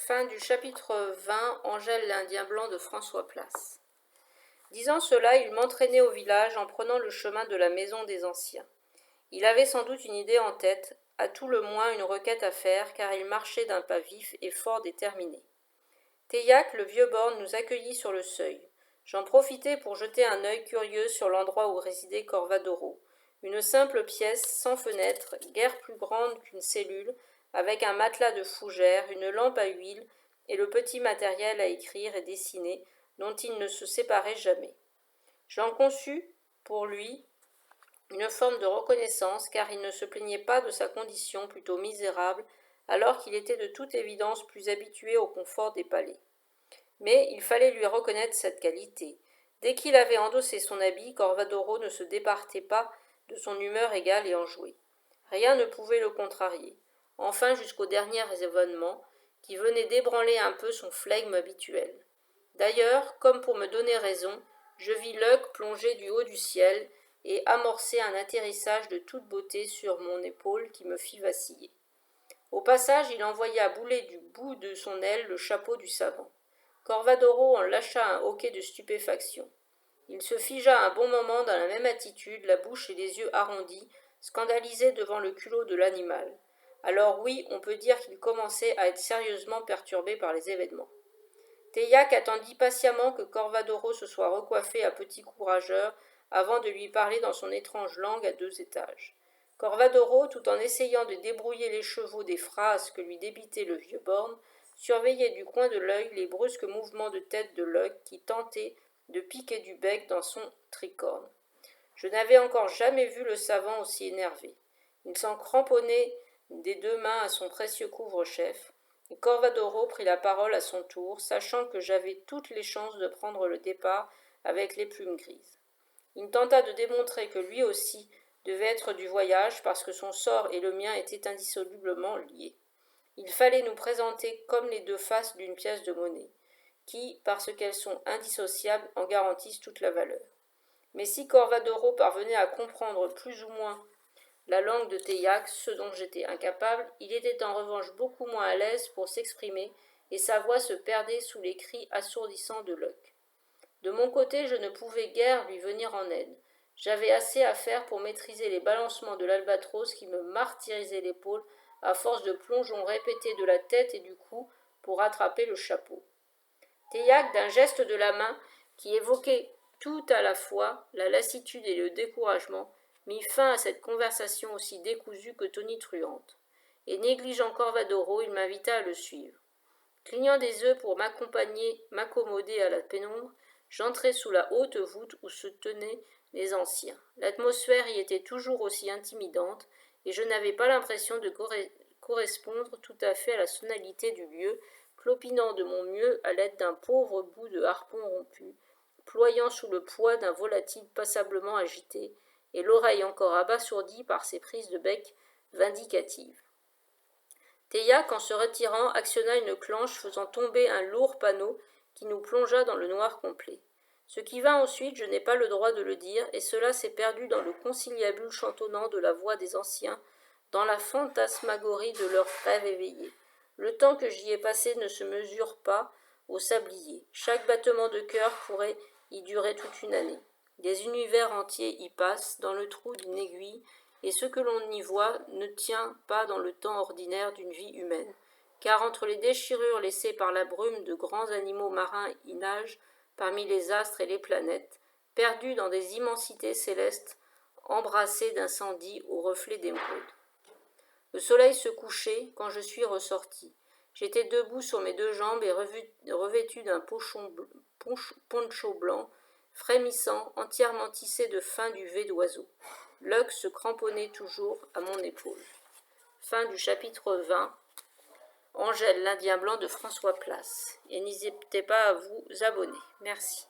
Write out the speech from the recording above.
Fin du chapitre 20, Angèle l'Indien blanc de François Place. Disant cela, il m'entraînait au village en prenant le chemin de la maison des anciens. Il avait sans doute une idée en tête, à tout le moins une requête à faire, car il marchait d'un pas vif et fort déterminé. Théiac, le vieux borgne, nous accueillit sur le seuil. J'en profitai pour jeter un œil curieux sur l'endroit où résidait Corvadoro. Une simple pièce, sans fenêtre, guère plus grande qu'une cellule, avec un matelas de fougères, une lampe à huile et le petit matériel à écrire et dessiner dont il ne se séparait jamais. J'en conçus, pour lui, une forme de reconnaissance, car il ne se plaignait pas de sa condition plutôt misérable, alors qu'il était de toute évidence plus habitué au confort des palais. Mais il fallait lui reconnaître cette qualité. Dès qu'il avait endossé son habit, Corvadoro ne se départait pas de son humeur égale et enjouée. Rien ne pouvait le contrarier. Enfin jusqu'aux derniers événements, qui venaient d'ébranler un peu son flegme habituel. D'ailleurs, comme pour me donner raison, je vis Luck plonger du haut du ciel et amorcer un atterrissage de toute beauté sur mon épaule qui me fit vaciller. Au passage, il envoya bouler du bout de son aile le chapeau du savant. Corvadoro en lâcha un hoquet de stupéfaction. Il se figea un bon moment dans la même attitude, la bouche et les yeux arrondis, scandalisé devant le culot de l'animal. Alors oui, on peut dire qu'il commençait à être sérieusement perturbé par les événements. Théiac attendit patiemment que Corvadoro se soit recoiffé à petits coups rageurs avant de lui parler dans son étrange langue à 2 étages. Corvadoro, tout en essayant de débrouiller les chevaux des phrases que lui débitait le vieux borgne, surveillait du coin de l'œil les brusques mouvements de tête de Luck qui tentait de piquer du bec dans son tricorne. Je n'avais encore jamais vu le savant aussi énervé. Il s'en cramponnait des 2 mains à son précieux couvre-chef, et Corvadoro prit la parole à son tour, sachant que j'avais toutes les chances de prendre le départ avec les plumes grises. Il tenta de démontrer que lui aussi devait être du voyage parce que son sort et le mien étaient indissolublement liés. Il fallait nous présenter comme les 2 faces d'une pièce de monnaie, qui, parce qu'elles sont indissociables, en garantissent toute la valeur. Mais si Corvadoro parvenait à comprendre plus ou moins la langue de Théiac, ce dont j'étais incapable, il était en revanche beaucoup moins à l'aise pour s'exprimer, et sa voix se perdait sous les cris assourdissants de Luck. De mon côté, je ne pouvais guère lui venir en aide. J'avais assez à faire pour maîtriser les balancements de l'albatros qui me martyrisaient l'épaule à force de plongeons répétés de la tête et du cou pour attraper le chapeau. Théiac, d'un geste de la main qui évoquait tout à la fois la lassitude et le découragement, mit fin à cette conversation aussi décousue que tonitruante. Et négligeant Corvadoro, il m'invita à le suivre. Clignant des yeux pour m'accommoder à la pénombre, j'entrai sous la haute voûte où se tenaient les anciens. L'atmosphère y était toujours aussi intimidante, et je n'avais pas l'impression de correspondre tout à fait à la sonalité du lieu, clopinant de mon mieux à l'aide d'un pauvre bout de harpon rompu, ployant sous le poids d'un volatile passablement agité, et l'oreille encore abasourdie par ses prises de bec vindicatives. Théiac, en se retirant, actionna une clenche faisant tomber un lourd panneau qui nous plongea dans le noir complet. Ce qui vint ensuite, je n'ai pas le droit de le dire, et cela s'est perdu dans le conciliabule chantonnant de la voix des anciens, dans la fantasmagorie de leurs rêves éveillés. Le temps que j'y ai passé ne se mesure pas au sablier. Chaque battement de cœur pourrait y durer toute une année. Des univers entiers y passent, dans le trou d'une aiguille, et ce que l'on y voit ne tient pas dans le temps ordinaire d'une vie humaine, car entre les déchirures laissées par la brume de grands animaux marins y nagent, parmi les astres et les planètes, perdus dans des immensités célestes, embrassées d'incendies aux reflets d'émeraude. Le soleil se couchait quand je suis ressorti. J'étais debout sur mes 2 jambes et revêtu d'un poncho blanc, frémissant, entièrement tissé de fin duvet d'oiseau. Luck se cramponnait toujours à mon épaule. Fin du chapitre 20. Angèle l'Indien blanc de François Place. Et n'hésitez pas à vous abonner. Merci.